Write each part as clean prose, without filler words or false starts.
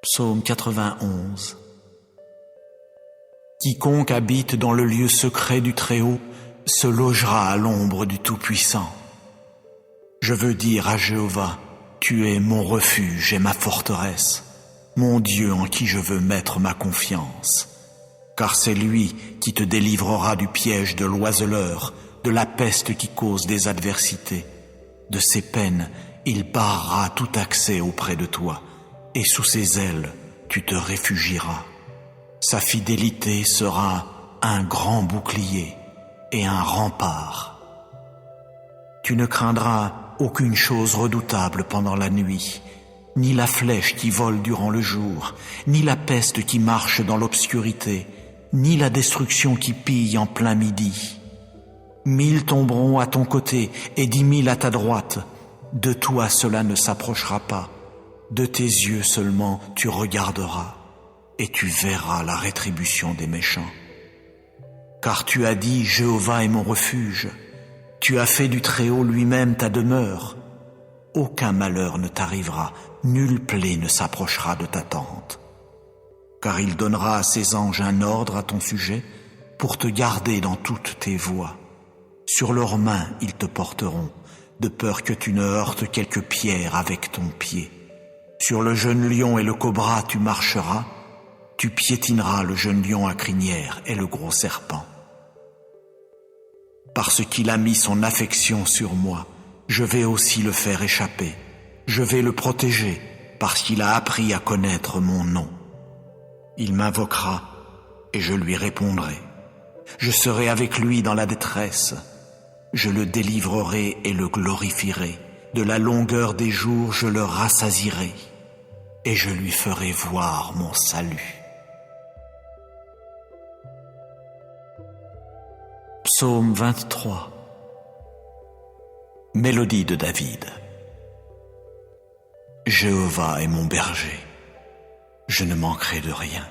Psaume 91. Quiconque habite dans le lieu secret du Très-Haut se logera à l'ombre du Tout-Puissant. Je veux dire à Jéhovah, tu es mon refuge et ma forteresse, mon Dieu en qui je veux mettre ma confiance. Car c'est lui qui te délivrera du piège de l'oiseleur, de la peste qui cause des adversités. De ses peines, il barrera tout accès auprès de toi, et sous ses ailes, tu te réfugieras. Sa fidélité sera un grand bouclier et un rempart. Tu ne craindras aucune chose redoutable pendant la nuit, ni la flèche qui vole durant le jour, ni la peste qui marche dans l'obscurité, ni la destruction qui pille en plein midi. 1000 tomberont à ton côté et 10 000 à ta droite. De toi cela ne s'approchera pas. De tes yeux seulement tu regarderas, et tu verras la rétribution des méchants. Car tu as dit, Jéhovah est mon refuge. Tu as fait du Très-Haut lui-même ta demeure. Aucun malheur ne t'arrivera, nulle plaie ne s'approchera de ta tente. Car il donnera à ses anges un ordre à ton sujet pour te garder dans toutes tes voies. Sur leurs mains ils te porteront, de peur que tu ne heurtes quelque pierre avec ton pied. Sur le jeune lion et le cobra tu marcheras, tu piétineras le jeune lion à crinière et le gros serpent. Parce qu'il a mis son affection sur moi, je vais aussi le faire échapper. Je vais le protéger, parce qu'il a appris à connaître mon nom. Il m'invoquera, et je lui répondrai. Je serai avec lui dans la détresse. Je le délivrerai et le glorifierai. De la longueur des jours, je le rassasierai, et je lui ferai voir mon salut. Psaume 23. Mélodie de David. Jéhovah est mon berger, je ne manquerai de rien.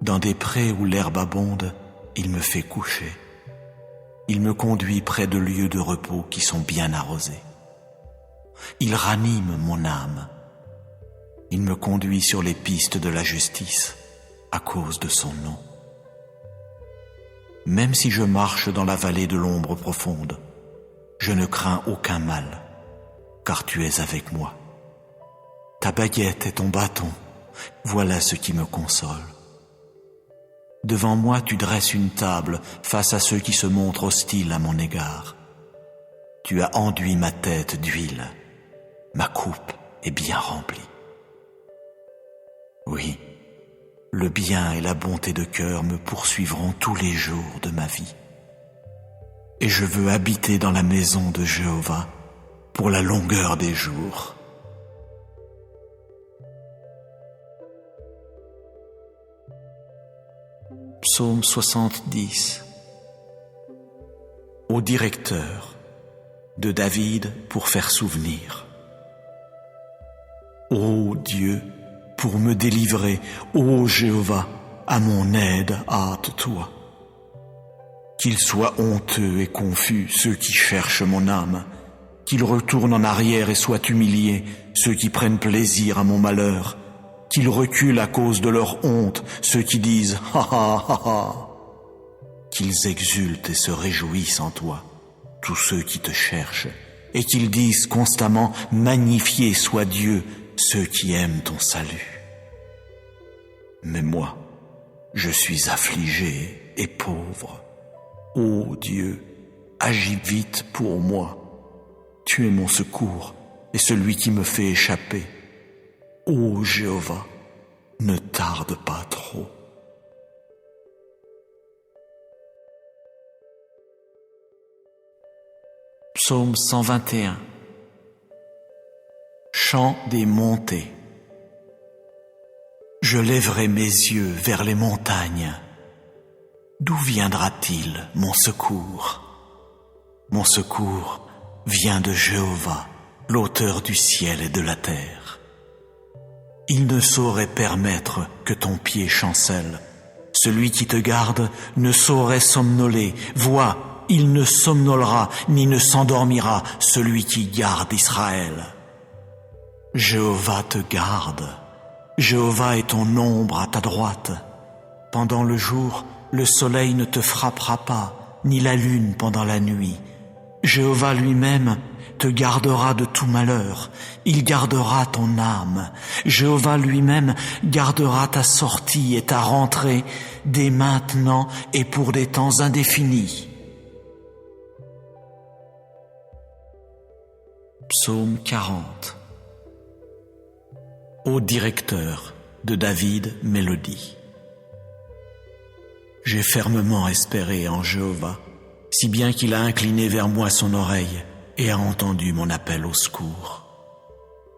Dans des prés où l'herbe abonde, il me fait coucher. Il me conduit près de lieux de repos qui sont bien arrosés. Il ranime mon âme. Il me conduit sur les pistes de la justice à cause de son nom. Même si je marche dans la vallée de l'ombre profonde, je ne crains aucun mal, car tu es avec moi. Ta baguette et ton bâton, voilà ce qui me console. Devant moi, tu dresses une table face à ceux qui se montrent hostiles à mon égard. Tu as enduit ma tête d'huile, ma coupe est bien remplie. Oui, le bien et la bonté de cœur me poursuivront tous les jours de ma vie. Et je veux habiter dans la maison de Jéhovah pour la longueur des jours. Psaume 70. Au directeur de David pour faire souvenir. Ô Dieu, pour me délivrer, ô Jéhovah, à mon aide, hâte-toi. Qu'ils soient honteux et confus, ceux qui cherchent mon âme, qu'ils retournent en arrière et soient humiliés, ceux qui prennent plaisir à mon malheur, qu'ils reculent à cause de leur honte, ceux qui disent « Ha ha ha ha !» Qu'ils exultent et se réjouissent en toi, tous ceux qui te cherchent, et qu'ils disent constamment « Magnifié soit Dieu !» ceux qui aiment ton salut. Mais moi, je suis affligé et pauvre. Ô Dieu, agis vite pour moi. Tu es mon secours et celui qui me fait échapper. Ô Jéhovah, ne tarde pas trop. Psaume 121. Chant des montées. Je lèverai mes yeux vers les montagnes. D'où viendra-t-il mon secours? Mon secours vient de Jéhovah, l'auteur du ciel et de la terre. Il ne saurait permettre que ton pied chancelle. Celui qui te garde ne saurait somnoler. Vois, il ne somnolera ni ne s'endormira, celui qui garde Israël. Jéhovah te garde, Jéhovah est ton ombre à ta droite. Pendant le jour, le soleil ne te frappera pas, ni la lune pendant la nuit. Jéhovah lui-même te gardera de tout malheur. Il gardera ton âme. Jéhovah lui-même gardera ta sortie et ta rentrée dès maintenant et pour des temps indéfinis. Psaume 40. Ô directeur de David, mélodie. J'ai fermement espéré en Jéhovah, si bien qu'il a incliné vers moi son oreille et a entendu mon appel au secours.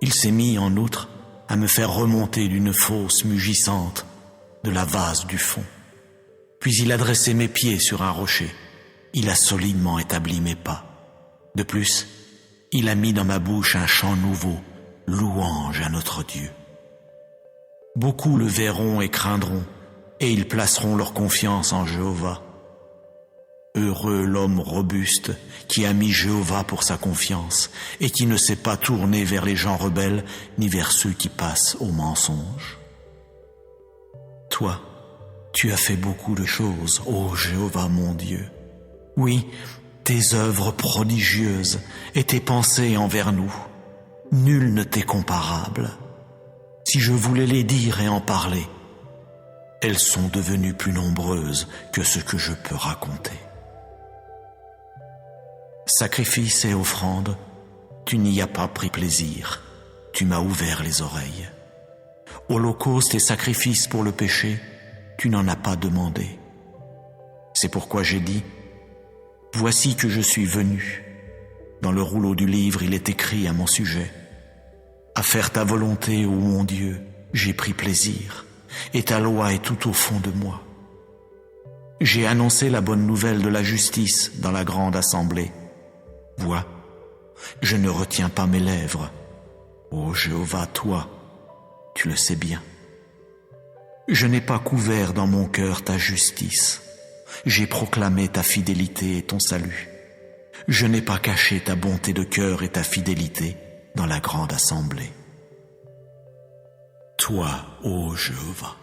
Il s'est mis, en outre, à me faire remonter d'une fosse mugissante de la vase du fond. Puis il a dressé mes pieds sur un rocher. Il a solidement établi mes pas. De plus, il a mis dans ma bouche un chant nouveau, louange à notre Dieu. Beaucoup le verront et craindront, et ils placeront leur confiance en Jéhovah. Heureux l'homme robuste qui a mis Jéhovah pour sa confiance et qui ne s'est pas tourné vers les gens rebelles ni vers ceux qui passent au mensonge. Toi, tu as fait beaucoup de choses, ô Jéhovah mon Dieu. Oui, tes œuvres prodigieuses et tes pensées envers nous, nul ne t'est comparable. Si je voulais les dire et en parler, elles sont devenues plus nombreuses que ce que je peux raconter. Sacrifices et offrandes, tu n'y as pas pris plaisir, tu m'as ouvert les oreilles. Holocaustes et sacrifices pour le péché, tu n'en as pas demandé. C'est pourquoi j'ai dit, voici que je suis venu. Dans le rouleau du livre, il est écrit à mon sujet. À faire ta volonté, ô mon Dieu, j'ai pris plaisir, et ta loi est tout au fond de moi. J'ai annoncé la bonne nouvelle de la justice dans la grande assemblée. Vois, je ne retiens pas mes lèvres. Ô Jéhovah, toi, tu le sais bien. Je n'ai pas couvert dans mon cœur ta justice. J'ai proclamé ta fidélité et ton salut. Je n'ai pas caché ta bonté de cœur et ta fidélité dans la grande assemblée. Toi, ô Jéhovah,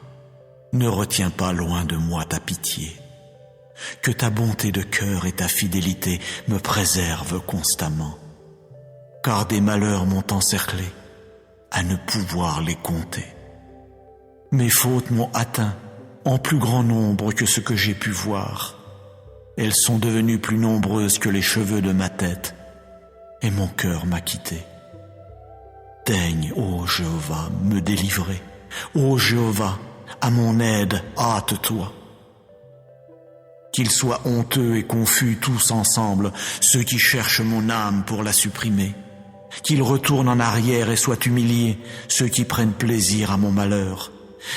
ne retiens pas loin de moi ta pitié. Que ta bonté de cœur et ta fidélité me préservent constamment, car des malheurs m'ont encerclé, à ne pouvoir les compter. Mes fautes m'ont atteint en plus grand nombre que ce que j'ai pu voir. Elles sont devenues plus nombreuses que les cheveux de ma tête, et mon cœur m'a quitté. Daigne, ô Jéhovah, me délivrer. Ô Jéhovah, à mon aide, hâte-toi. Qu'ils soient honteux et confus tous ensemble, ceux qui cherchent mon âme pour la supprimer. Qu'ils retournent en arrière et soient humiliés, ceux qui prennent plaisir à mon malheur.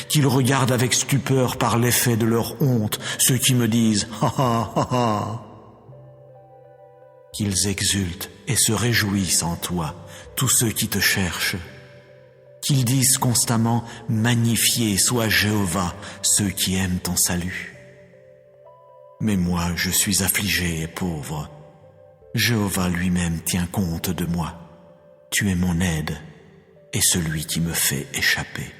Qu'ils regardent avec stupeur par l'effet de leur honte, ceux qui me disent « Ha ha ha ha ». Qu'ils exultent et se réjouissent en toi, tous ceux qui te cherchent. Qu'ils disent constamment « Magnifié soit Jéhovah, ceux qui aiment ton salut ». Mais moi, je suis affligé et pauvre. Jéhovah lui-même tient compte de moi. Tu es mon aide et celui qui me fait échapper.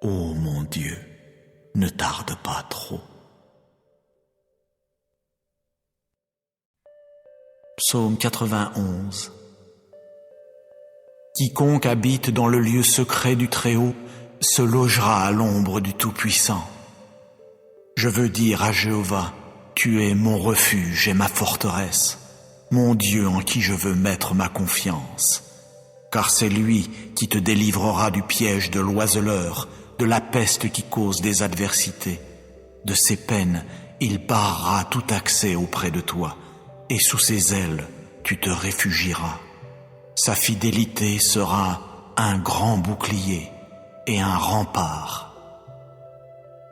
Ô mon Dieu, ne tarde pas trop. Psaume 91. Quiconque habite dans le lieu secret du Très-Haut se logera à l'ombre du Tout-Puissant. Je veux dire à Jéhovah, tu es mon refuge et ma forteresse, mon Dieu en qui je veux mettre ma confiance. Car c'est lui qui te délivrera du piège de l'oiseleur, de la peste qui cause des adversités. De ses peines, il barrera tout accès auprès de toi, et sous ses ailes, tu te réfugieras. Sa fidélité sera un grand bouclier et un rempart.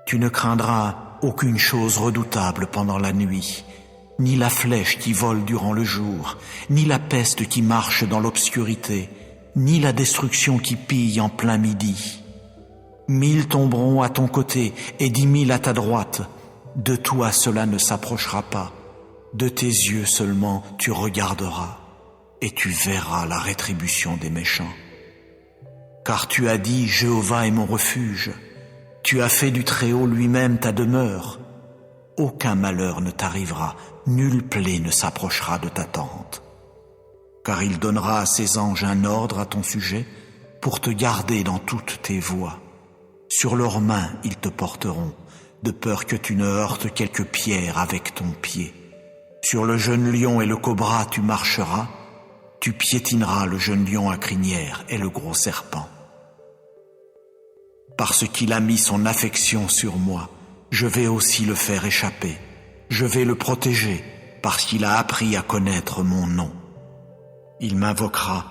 Tu ne craindras aucune chose redoutable pendant la nuit, ni la flèche qui vole durant le jour, ni la peste qui marche dans l'obscurité, ni la destruction qui pille en plein midi. 1000 tomberont à ton côté et 10 000 à ta droite. De toi cela ne s'approchera pas. De tes yeux seulement tu regarderas et tu verras la rétribution des méchants. Car tu as dit, Jéhovah est mon refuge. Tu as fait du Très-Haut lui-même ta demeure. Aucun malheur ne t'arrivera, nulle plaie ne s'approchera de ta tente. Car il donnera à ses anges un ordre à ton sujet pour te garder dans toutes tes voies. Sur leurs mains ils te porteront, de peur que tu ne heurtes quelque pierre avec ton pied. Sur le jeune lion et le cobra tu marcheras, tu piétineras le jeune lion à crinière et le gros serpent. Parce qu'il a mis son affection sur moi, je vais aussi le faire échapper. Je vais le protéger, parce qu'il a appris à connaître mon nom. Il m'invoquera,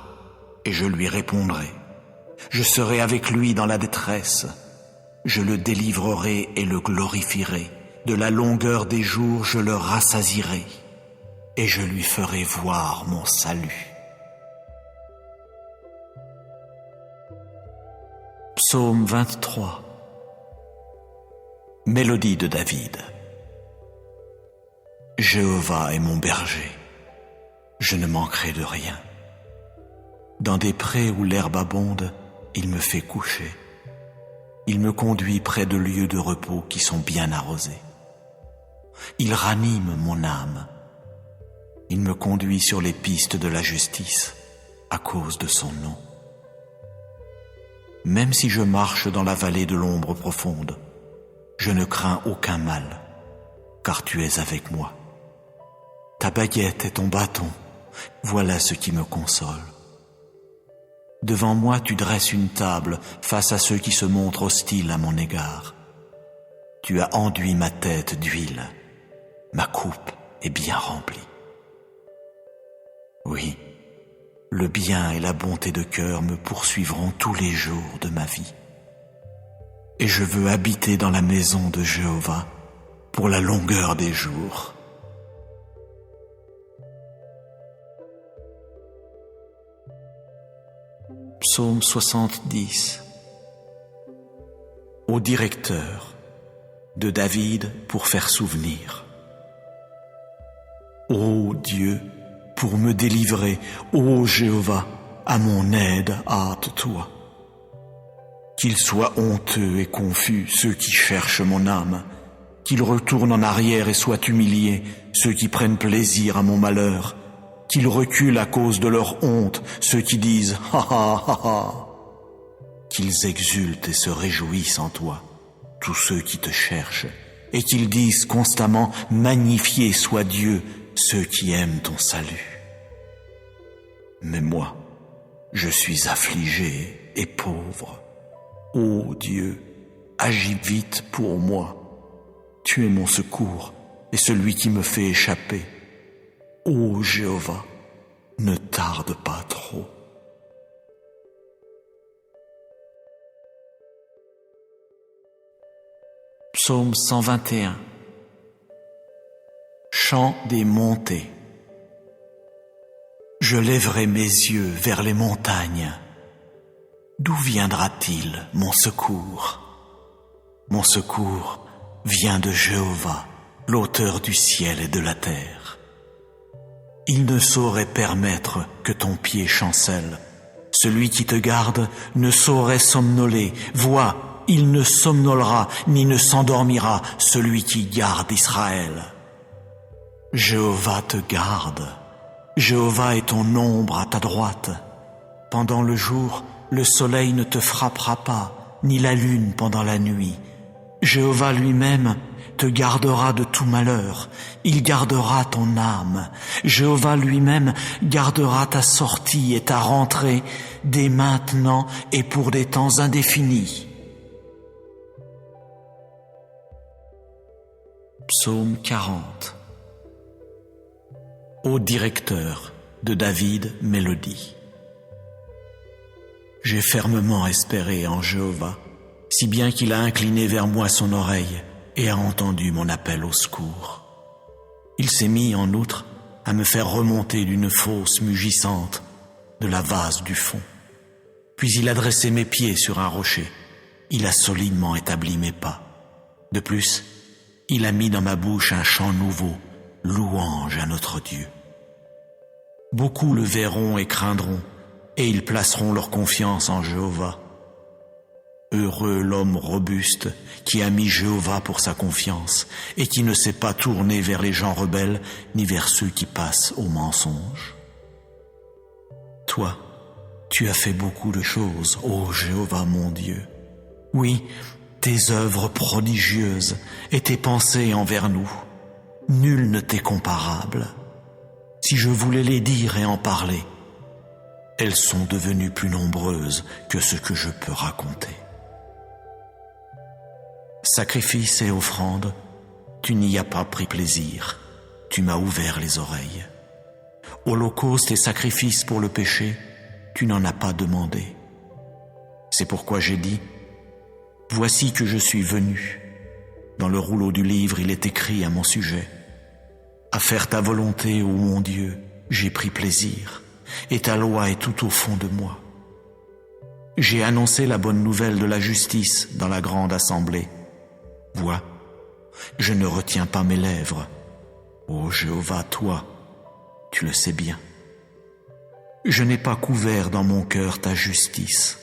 et je lui répondrai. Je serai avec lui dans la détresse. Je le délivrerai et le glorifierai. De la longueur des jours, je le rassasierai, et je lui ferai voir mon salut. Psaume 23. Mélodie de David. Jéhovah est mon berger, je ne manquerai de rien. Dans des prés où l'herbe abonde, il me fait coucher. Il me conduit près de lieux de repos qui sont bien arrosés. Il ranime mon âme. Il me conduit sur les pistes de la justice à cause de son nom. Même si je marche dans la vallée de l'ombre profonde, je ne crains aucun mal, car tu es avec moi. Ta baguette et ton bâton, voilà ce qui me console. Devant moi, tu dresses une table face à ceux qui se montrent hostiles à mon égard. Tu as enduit ma tête d'huile, ma coupe est bien remplie. Oui, le bien et la bonté de cœur me poursuivront tous les jours de ma vie. Et je veux habiter dans la maison de Jéhovah pour la longueur des jours. Psaume 70. Au directeur de David pour faire souvenir. Ô Dieu, pour me délivrer, ô Jéhovah, à mon aide hâte-toi. Qu'ils soient honteux et confus, ceux qui cherchent mon âme, qu'ils retournent en arrière et soient humiliés, ceux qui prennent plaisir à mon malheur, qu'ils reculent à cause de leur honte, ceux qui disent « Ha ha ha ha !» Qu'ils exultent et se réjouissent en toi, tous ceux qui te cherchent, et qu'ils disent constamment « Magnifié soit Dieu !» ceux qui aiment ton salut. Mais moi, je suis affligé et pauvre. Ô Dieu, agis vite pour moi. Tu es mon secours et celui qui me fait échapper. Ô Jéhovah, ne tarde pas trop. Psaume 121. Chant des montées. Je lèverai mes yeux vers les montagnes. D'où viendra-t-il mon secours? Mon secours vient de Jéhovah, l'auteur du ciel et de la terre. Il ne saurait permettre que ton pied chancelle. Celui qui te garde ne saurait somnoler. Vois, il ne somnolera ni ne s'endormira, celui qui garde Israël. Jéhovah te garde. Jéhovah est ton ombre à ta droite. Pendant le jour, le soleil ne te frappera pas, ni la lune pendant la nuit. Jéhovah lui-même te gardera de tout malheur. Il gardera ton âme. Jéhovah lui-même gardera ta sortie et ta rentrée dès maintenant et pour des temps indéfinis. Psaume 40. Au directeur de David, mélodie. J'ai fermement espéré en Jéhovah, si bien qu'il a incliné vers moi son oreille et a entendu mon appel au secours. Il s'est mis, en outre, à me faire remonter d'une fosse mugissante de la vase du fond. Puis il a dressé mes pieds sur un rocher. Il a solidement établi mes pas. De plus, il a mis dans ma bouche un chant nouveau, louange à notre Dieu. Beaucoup le verront et craindront, et ils placeront leur confiance en Jéhovah. Heureux l'homme robuste qui a mis Jéhovah pour sa confiance et qui ne s'est pas tourné vers les gens rebelles ni vers ceux qui passent au mensonge. Toi, tu as fait beaucoup de choses, ô Jéhovah mon Dieu. Oui, tes œuvres prodigieuses et tes pensées envers nous, nul ne t'est comparable. Si je voulais les dire et en parler, elles sont devenues plus nombreuses que ce que je peux raconter. Sacrifices et offrandes, tu n'y as pas pris plaisir, tu m'as ouvert les oreilles. Holocaustes et sacrifices pour le péché, tu n'en as pas demandé. C'est pourquoi j'ai dit, voici que je suis venu. Dans le rouleau du livre, il est écrit à mon sujet. À faire ta volonté, ô mon Dieu, j'ai pris plaisir, et ta loi est tout au fond de moi. J'ai annoncé la bonne nouvelle de la justice dans la grande assemblée. Vois, je ne retiens pas mes lèvres. Ô Jéhovah, toi, tu le sais bien. Je n'ai pas couvert dans mon cœur ta justice.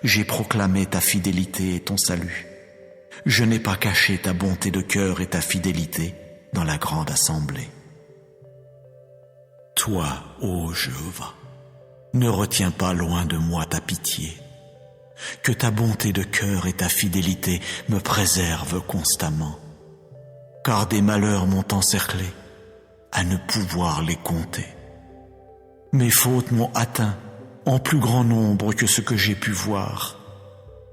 J'ai proclamé ta fidélité et ton salut. Je n'ai pas caché ta bonté de cœur et ta fidélité dans la grande assemblée. Toi, ô Jéhovah, ne retiens pas loin de moi ta pitié. Que ta bonté de cœur et ta fidélité me préservent constamment. Car des malheurs m'ont encerclé, à ne pouvoir les compter. Mes fautes m'ont atteint en plus grand nombre que ce que j'ai pu voir.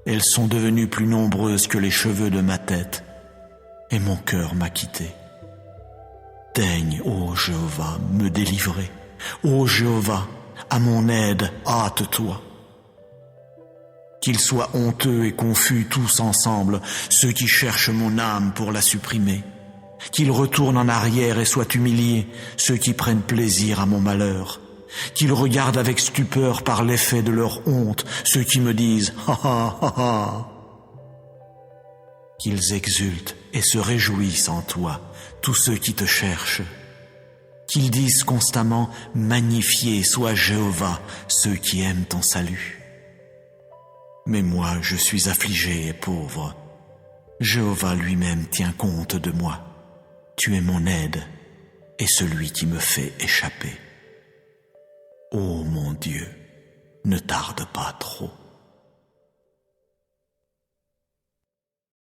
Elles sont devenues plus nombreuses que les cheveux de ma tête, et mon cœur m'a quitté. Daigne, ô Jéhovah, me délivrer. Ô Jéhovah, à mon aide, hâte-toi. Qu'ils soient honteux et confus tous ensemble, ceux qui cherchent mon âme pour la supprimer. Qu'ils retournent en arrière et soient humiliés, ceux qui prennent plaisir à mon malheur. Qu'ils regardent avec stupeur par l'effet de leur honte, ceux qui me disent « Ha ha ha ha ». Qu'ils exultent et se réjouissent en toi, tous ceux qui te cherchent. Qu'ils disent constamment « Magnifié soit Jéhovah, ceux qui aiment ton salut ». Mais moi, je suis affligé et pauvre. Jéhovah lui-même tient compte de moi. Tu es mon aide et celui qui me fait échapper. Ô mon Dieu, ne tarde pas trop.